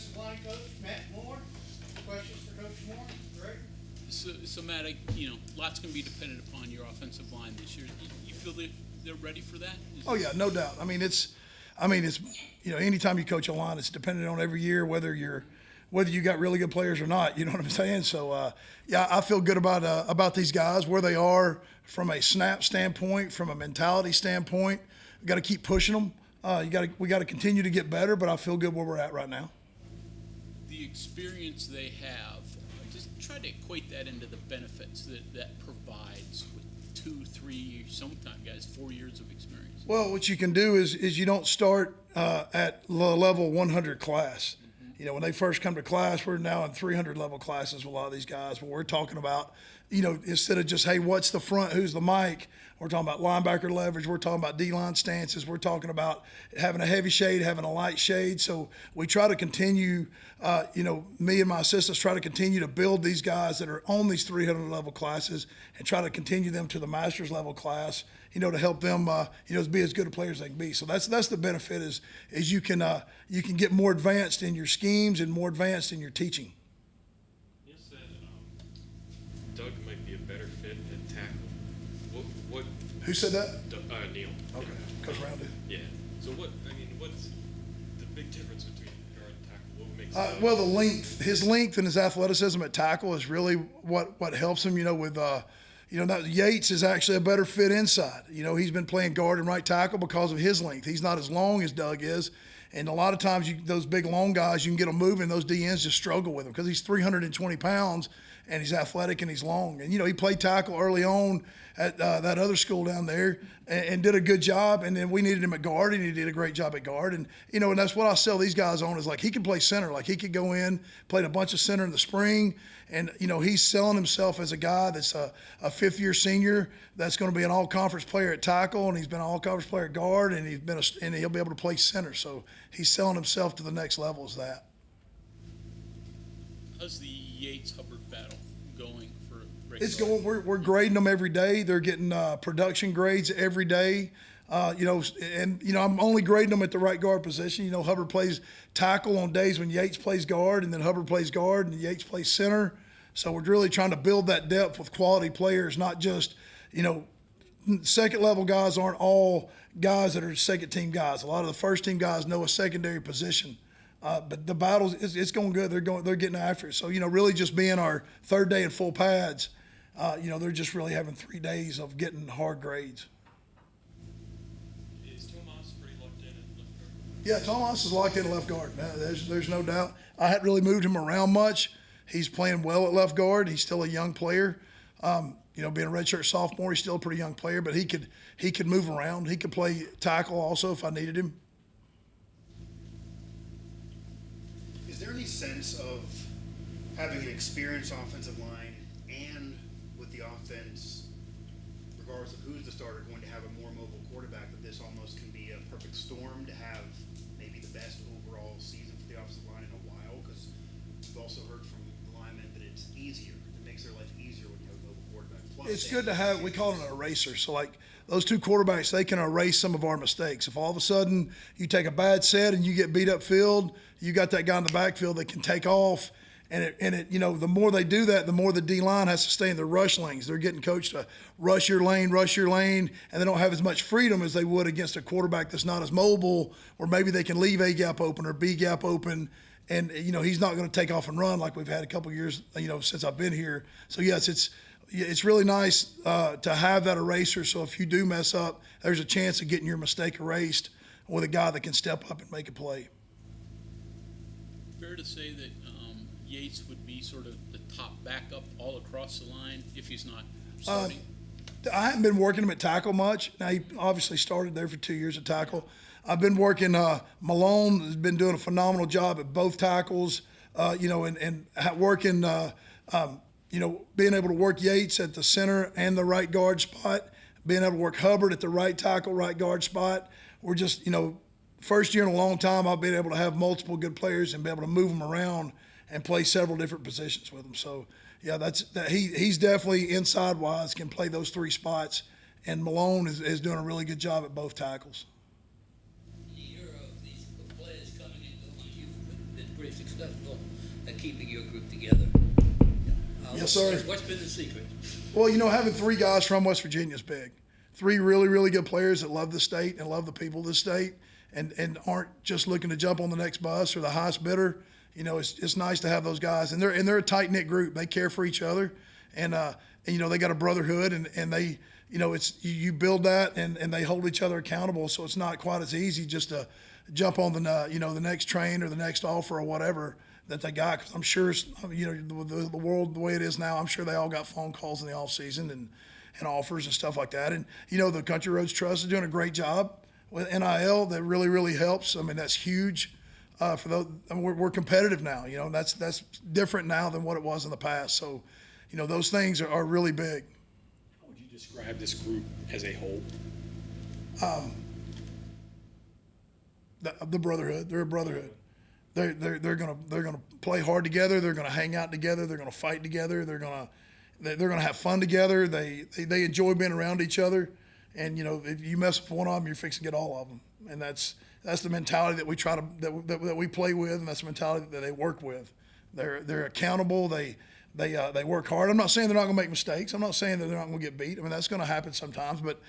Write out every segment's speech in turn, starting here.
offensive line coach, Matt Moore. Questions for Coach Moore? Greg? So Matt, lots going to be dependent upon your offensive line this year. You feel that they're ready for that? Oh yeah, no doubt. It's anytime you coach a line, it's dependent on every year whether you got really good players or not. You know what I'm saying? So yeah, I feel good about these guys where they are from a snap standpoint, from a mentality standpoint. We got to keep pushing them. We got to continue to get better, but I feel good where we're at right now. The experience they have, just try to equate that into the benefits that provides with 2, 3, sometimes guys 4 years of experience. Well, what you can do is you don't start at level 100 class. When they first come to class, we're now in 300 level classes with a lot of these guys. But we're talking about, instead of just, hey, what's the front, who's the mic? We're talking about linebacker leverage. We're talking about D-line stances. We're talking about having a heavy shade, having a light shade. So we try to continue, me and my assistants try to continue to build these guys that are on these 300 level classes and try to continue them to the master's level class, to help them, be as good a players they can be. So that's the benefit is you can get more advanced in your schemes and more advanced in your teaching. You said Doug might be a better fit at tackle. What? Who said that? Neil. Okay, Coach Rounded. Yeah. So what's the big difference between guard and tackle? What makes Well, his length and his athleticism at tackle is really what helps him. That Yates is actually a better fit inside. He's been playing guard and right tackle because of his length. He's not as long as Doug is. And a lot of times those big, long guys, you can get them moving. Those DNs just struggle with him because he's 320 pounds and he's athletic and he's long. And, he played tackle early on at that other school down there and did a good job. And then we needed him at guard, and he did a great job at guard. And, and that's what I sell these guys on is, like, he can play center. Like, he could go in, played a bunch of center in the spring. And, he's selling himself as a guy that's a fifth-year senior that's going to be an all-conference player at tackle, and he's been an all-conference player at guard, and and he'll be able to play center. So he's selling himself to the next level as that. How's the Yates-Hubbard battle going for Ray? It's going. We're grading them every day. They're getting production grades every day. I'm only grading them at the right guard position. Hubbard plays tackle on days when Yates plays guard, and then Hubbard plays guard, and Yates plays center. So we're really trying to build that depth with quality players, not just, second level guys aren't all guys that are second team guys. A lot of the first team guys know a secondary position. But the battles, it's going good. They're getting after it. So, really just being our third day in full pads, they're just really having 3 days of getting hard grades. Is Tomas pretty locked in at left guard? Yeah, Tomas is locked in at left guard. There's no doubt. I hadn't really moved him around much. He's playing well at left guard. He's still a young player. Being a redshirt sophomore, he's still a pretty young player, but he could move around. He could play tackle also if I needed him. Is there any sense of having an experienced offensive line and with the offense, regardless of who's the starter, going to have a more mobile quarterback, that this almost can be a perfect storm to have maybe the best overall season for the offensive line in a while? Because we've also heard from the linemen that it's easier. It makes their life easier when you have a mobile quarterback. Plus, It's good to have, we call it an eraser. So, like, those two quarterbacks, they can erase some of our mistakes. If all of a sudden you take a bad set and you get beat up field, you got that guy in the backfield that can take off. And the more they do that, the more the D-line has to stay in the rush lanes. They're getting coached to rush your lane, and they don't have as much freedom as they would against a quarterback that's not as mobile, or maybe they can leave A gap open or B gap open. And, he's not going to take off and run like we've had a couple of years, since I've been here. So, yes, it's really nice to have that eraser. So if you do mess up, there's a chance of getting your mistake erased with a guy that can step up and make a play. Fair to say that Yates would be sort of the top backup all across the line if he's not starting? I haven't been working him at tackle much. Now, he obviously started there for 2 years at tackle. I've been working Malone has been doing a phenomenal job at both tackles, and working, being able to work Yates at the center and the right guard spot, being able to work Hubbard at the right tackle, right guard spot. We're just, first year in a long time, I've been able to have multiple good players and be able to move them around and play several different positions with them. So, yeah, he's definitely inside-wise, can play those three spots, and Malone is doing a really good job at both tackles. These players coming and going, you've been pretty successful at keeping your group together. Yes, sir. What's been the secret? Well, having three guys from West Virginia is big. Three really, really good players that love the state and love the people of the state and aren't just looking to jump on the next bus or the highest bidder. It's nice to have those guys. And they're a tight-knit group. They care for each other. And they got a brotherhood and they, you build that and they hold each other accountable. So it's not quite as easy just to jump on the next train or the next offer or whatever that they got. Cause I'm sure, the world, the way it is now, I'm sure they all got phone calls in the off season and offers and stuff like that. And, the Country Roads Trust is doing a great job with NIL. That really, really helps. I mean, that's huge for those. I mean, we're competitive now, that's different now than what it was in the past. So, those things are really big. How would you describe this group as a whole? The brotherhood. They're a brotherhood. They're gonna play hard together. They're gonna hang out together. They're gonna fight together. They're gonna have fun together. They enjoy being around each other. And if you mess with one of them, you're fixing to get all of them. And that's the mentality that we try to that we play with, and that's the mentality that they work with. They're accountable. They work hard. I'm not saying they're not gonna make mistakes. I'm not saying that they're not gonna get beat. I mean, that's gonna happen sometimes. But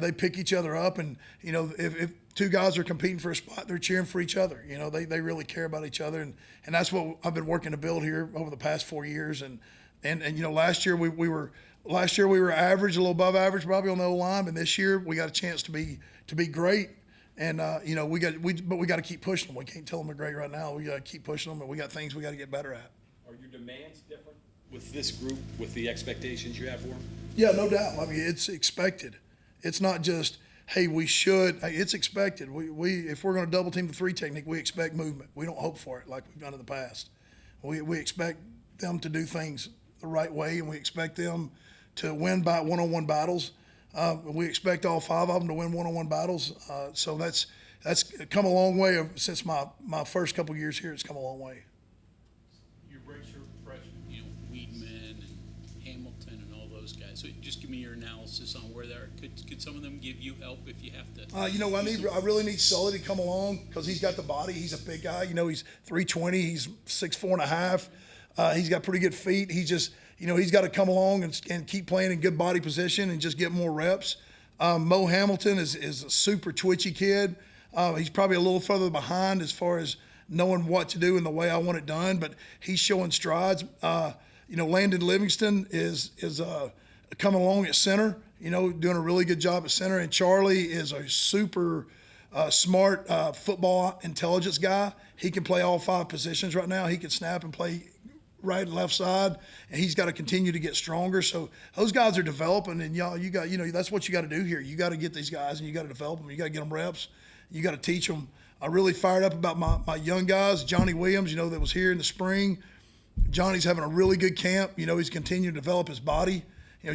they pick each other up, and if two guys are competing for a spot, they're cheering for each other. They really care about each other, and that's what I've been working to build here over the past 4 years. And last year we were average, a little above average probably on the O-line, but this year we got a chance to be great. And we got to keep pushing them. We can't tell them they're great right now. We got to keep pushing them, and we got things we got to get better at. Are your demands different with this group, with the expectations you have for them? Yeah, no doubt. I mean, it's expected. It's not just, hey, we should. It's expected. We if we're going to double team the three technique, we expect movement. We don't hope for it like we've done in the past. We expect them to do things the right way, and we expect them to win by one-on-one battles. We expect all five of them to win one-on-one battles. So that's come a long way since my first couple of years here. It's come a long way. Your redshirt freshmen, Weedman and Hamilton and all those guys. So just give me your analysis on where they are. Could some of them give you help if you have to? I really need Sully to come along because he's got the body. He's a big guy. He's 320. He's 6'4.5". He's got pretty good feet. He's just, he's got to come along and keep playing in good body position and just get more reps. Mo Hamilton is a super twitchy kid. He's probably a little further behind as far as knowing what to do and the way I want it done, but he's showing strides. Landon Livingston is coming along at center, doing a really good job at center. And Charlie is a super smart football intelligence guy. He can play all five positions right now. He can snap and play right and left side, and he's got to continue to get stronger. So those guys are developing, and you got that's what you got to do here. You got to get these guys, and you got to develop them. You got to get them reps. You got to teach them. I really fired up about my young guys. Johnny Williams, that was here in the spring. Johnny's having a really good camp. He's continuing to develop his body.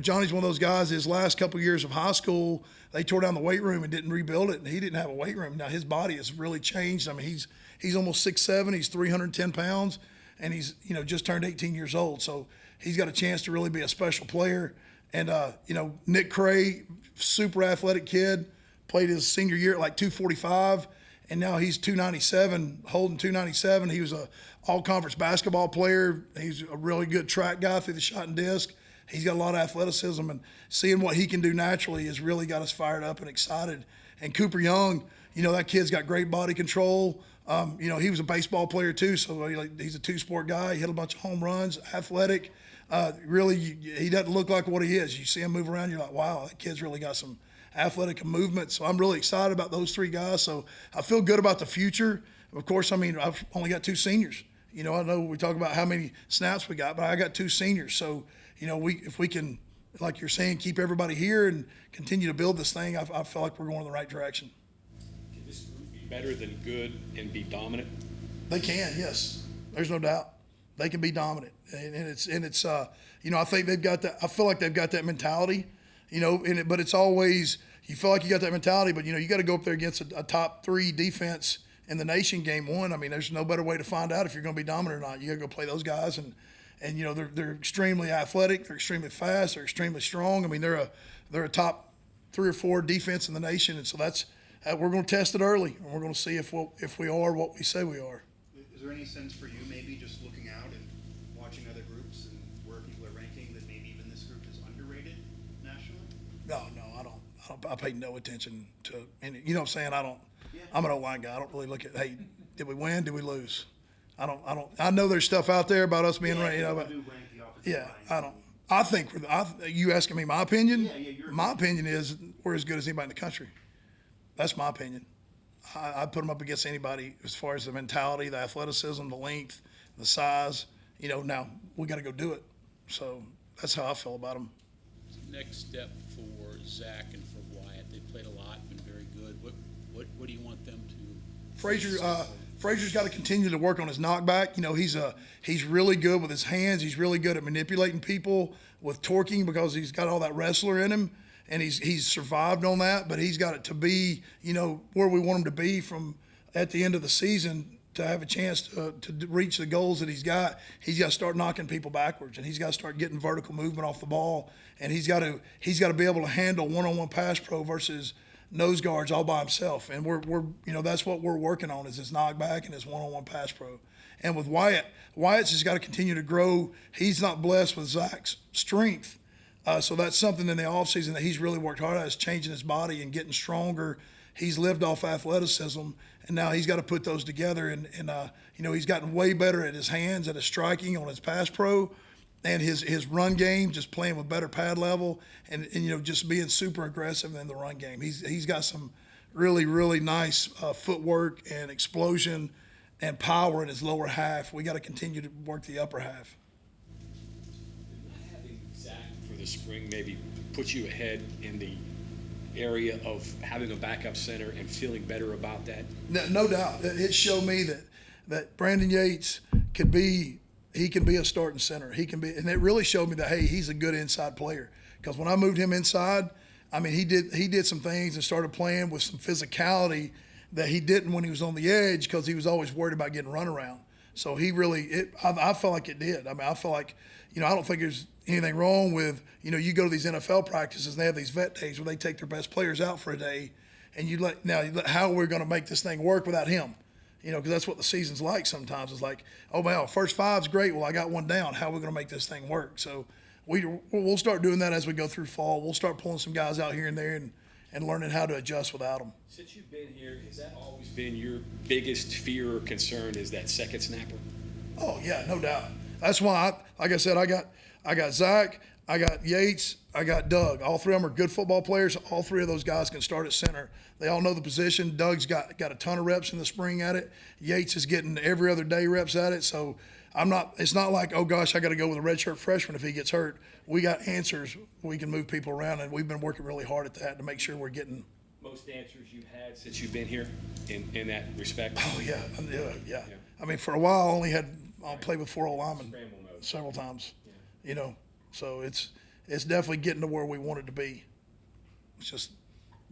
Johnny's one of those guys, his last couple of years of high school, they tore down the weight room and didn't rebuild it, and he didn't have a weight room. Now his body has really changed. I mean, he's almost 6'7", he's 310 pounds, and he's, just turned 18 years old. So he's got a chance to really be a special player. And, Nick Cray, super athletic kid, played his senior year at like 245, and now he's 297, holding 297. He was a all-conference basketball player. He's a really good track guy through the shot and disc. He's got a lot of athleticism, and seeing what he can do naturally has really got us fired up and excited. And Cooper Young, that kid's got great body control. He was a baseball player too, so he's a two-sport guy. He hit a bunch of home runs, athletic. Really, he doesn't look like what he is. You see him move around, you're like, wow, that kid's really got some athletic movement. So I'm really excited about those three guys. So I feel good about the future. Of course, I've only got two seniors. I know we talk about how many snaps we got, but I got two seniors. So, if we can, like you're saying, keep everybody here and continue to build this thing, I feel like we're going in the right direction. Can this group be better than good and be dominant? They can, yes. There's no doubt. They can be dominant, and it's I think they've got that. I feel like they've got that mentality, but it's always, you feel like you got that mentality, but you got to go up there against a top three defense in the nation game one. I mean, there's no better way to find out if you're going to be dominant or not. You got to go play those guys, and they're extremely athletic, they're extremely fast, they're extremely strong. I mean, they're a top 3 or 4 defense in the nation, and so that's we're going to test it early, and we're going to see if we are what we say we are. Is there any sense for you, maybe just looking out and watching other groups and where people are ranking, that maybe even this group is underrated nationally? No, I don't. I pay no attention to any. You know what I'm saying? I don't. Yeah. I'm an O-line guy. I don't really look at. Hey, did we win? Did we lose? I don't. I know there's stuff out there about us being ranked. You know, People but do rank the offensive yeah, line. I don't. I think you asking me my opinion? Yeah, your my opinion is we're as good as anybody in the country. That's my opinion. I put them up against anybody as far as the mentality, the athleticism, the length, the size. You know, now we got to go do it. So that's how I feel about them. Next step for Zach and for Wyatt, they played a lot, been very good. What do you want them to? Frazier's got to continue to work on his knockback. You know, he's really good with his hands. He's really good at manipulating people with torquing because he's got all that wrestler in him, and he's survived on that. But he's got it to be, you know, where we want him to be from at the end of the season to have a chance to reach the goals that he's got. He's got to start knocking people backwards, and he's got to start getting vertical movement off the ball, and he's got to be able to handle one-on-one pass pro versus nose guards all by himself. And we're you know, that's what we're working on, is his knockback and his one-on-one pass pro. And with Wyatt's just got to continue to grow. He's not blessed with Zach's strength. So that's something in the offseason that he's really worked hard at, is changing his body and getting stronger. He's lived off athleticism, and now he's got to put those together. And you know, he's gotten way better at his hands, at his striking on his pass pro, and his run game, just playing with better pad level, and you know, just being super aggressive in the run game. He's got some really, really nice footwork and explosion and power in his lower half. We got to continue to work the upper half. Not having Zach for the spring maybe put you ahead in the area of having a backup center and feeling better about that? No doubt. It showed me that Brandon Yates can be a starting center. He can be, and it really showed me that, hey, he's a good inside player. Because when I moved him inside, I mean, he did some things and started playing with some physicality that he didn't when he was on the edge, because he was always worried about getting run around. So I felt like it did. I mean, I feel like, you know, I don't think there's anything wrong with, you know, you go to these NFL practices and they have these vet days where they take their best players out for a day, and how are we going to make this thing work without him? You know, because that's what the season's like sometimes. It's like, oh, well, first five's great. Well, I got one down. How are we going to make this thing work? So we'll start doing that as we go through fall. We'll start pulling some guys out here and there and learning how to adjust without them. Since you've been here, has that always been your biggest fear or concern, is that second snapper? Oh yeah, no doubt. That's why, like I said, I got Zach, I got Yates, I got Doug. All three of them are good football players. All three of those guys can start at center. They all know the position. Doug's got a ton of reps in the spring at it. Yates is getting every other day reps at it. So it's not like, oh gosh, I got to go with a redshirt freshman if he gets hurt. We got answers. We can move people around, and we've been working really hard at that to make sure we're getting. Most answers you've had since you've been here in that respect? Oh yeah. I mean, for a while, I played with 4 linemen Scramble mode. several times. You know, so it's definitely getting to where we want it to be. It's just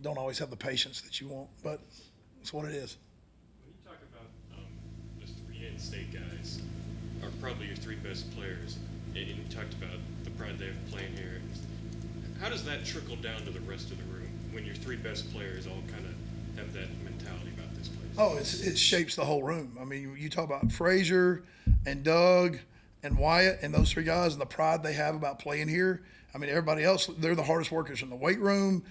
don't always have the patience that you want, but it's what it is. When you talk about the 3 in-state guys are probably your 3 best players, and you talked about the pride they have playing here, how does that trickle down to the rest of the room when your 3 best players all kind of have that mentality about this place? Oh, it shapes the whole room. I mean, you talk about Frazier and Doug and Wyatt and those 3 guys and the pride they have about playing here. I mean, everybody else, they're the hardest workers in the weight room.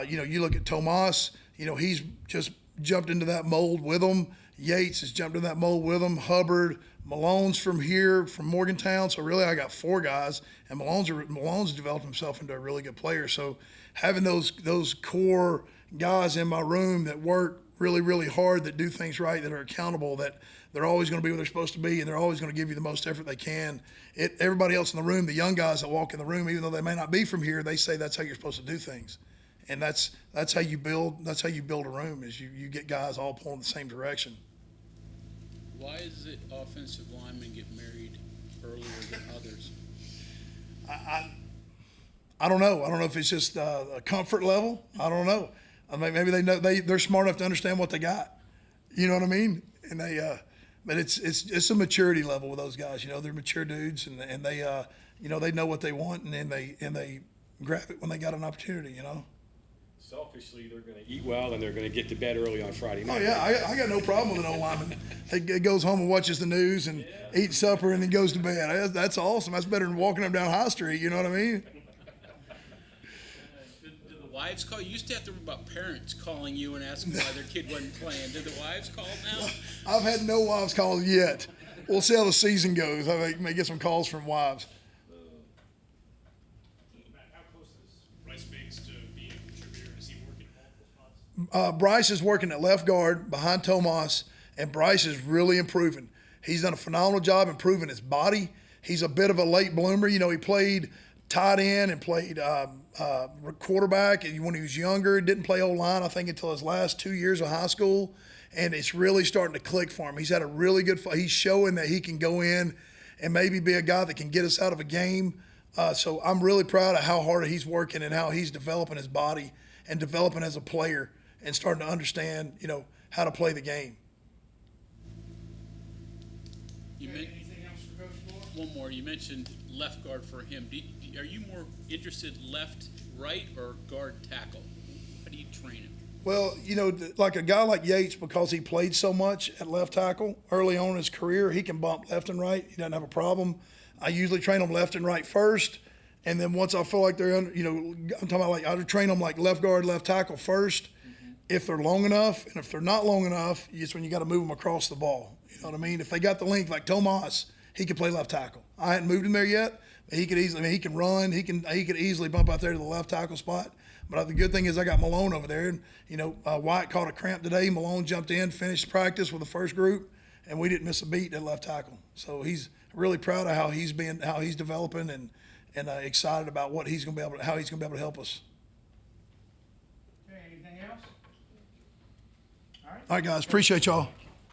You know, you look at Tomas, you know, he's just jumped into that mold with them. Yates has jumped in that mold with them. Hubbard, Malone's from here, from Morgantown. So really, I got 4 guys, and Malone's developed himself into a really good player. So having those core guys in my room that work really, really hard, that do things right, that are accountable, that they're always going to be where they're supposed to be, and they're always going to give you the most effort they can. Everybody else in the room, the young guys that walk in the room, even though they may not be from here, they say that's how you're supposed to do things. And that's how you build a room, is you get guys all pulling the same direction. Why is it offensive linemen get married earlier than others? I don't know. I don't know if it's just a comfort level. I don't know. I mean, maybe they know they're smart enough to understand what they got. You know what I mean? And but it's a maturity level with those guys. You know, they're mature dudes, and they you know, they know what they want, and then they grab it when they got an opportunity. You know. selfishly, they're gonna eat well and they're gonna get to bed early on Friday Oh night. yeah, I got no problem with an old lineman. He goes home and watches the news and eats supper and then goes to bed. That's awesome. That's better than walking up down High Street. You know what I mean? Do the wives call? You used to have to worry about parents calling you and asking why their kid wasn't playing. Did the wives call now? I've had no wives calls yet. We'll see how the season goes. I may get some calls from wives. Matt, how close is Bryce Biggs to being a contributor? Is he working multiple spots? Bryce is working at left guard behind Tomas, and Bryce is really improving. He's done a phenomenal job improving his body. He's a bit of a late bloomer. You know, he played tight end and played quarterback when he was younger. Didn't play O-line, I think, until his last 2 years of high school. And it's really starting to click for him. He's had a really good – he's showing that he can go in and maybe be a guy that can get us out of a game. So I'm really proud of how hard he's working and how he's developing his body and developing as a player and starting to understand, you know, how to play the game. You Okay, meant, anything else for Coach Moore? one more. You mentioned left guard for him. Are you more interested left, right, or guard tackle? How do you train him? Well, you know, like a guy like Yates, because he played so much at left tackle early on in his career, he can bump left and right. He doesn't have a problem. I usually train them left and right first, and then once I feel like they're under, you know, I'm talking about like I train them like left guard, left tackle first, if they're long enough, and if they're not long enough, it's when you got to move them across the ball. You know what I mean? If they got the length, like Tomas, he could play left tackle. I hadn't moved him there yet, but he could easily. I mean, he can run. He could easily bump out there to the left tackle spot. But the good thing is I got Malone over there, and you know Wyatt caught a cramp today. Malone jumped in, finished practice with the first group, and we didn't miss a beat at left tackle. So he's really proud of how he's developing, and excited about what he's going to be able to, how he's going to be able to help us. Okay, anything else? All right. All right, guys, appreciate y'all.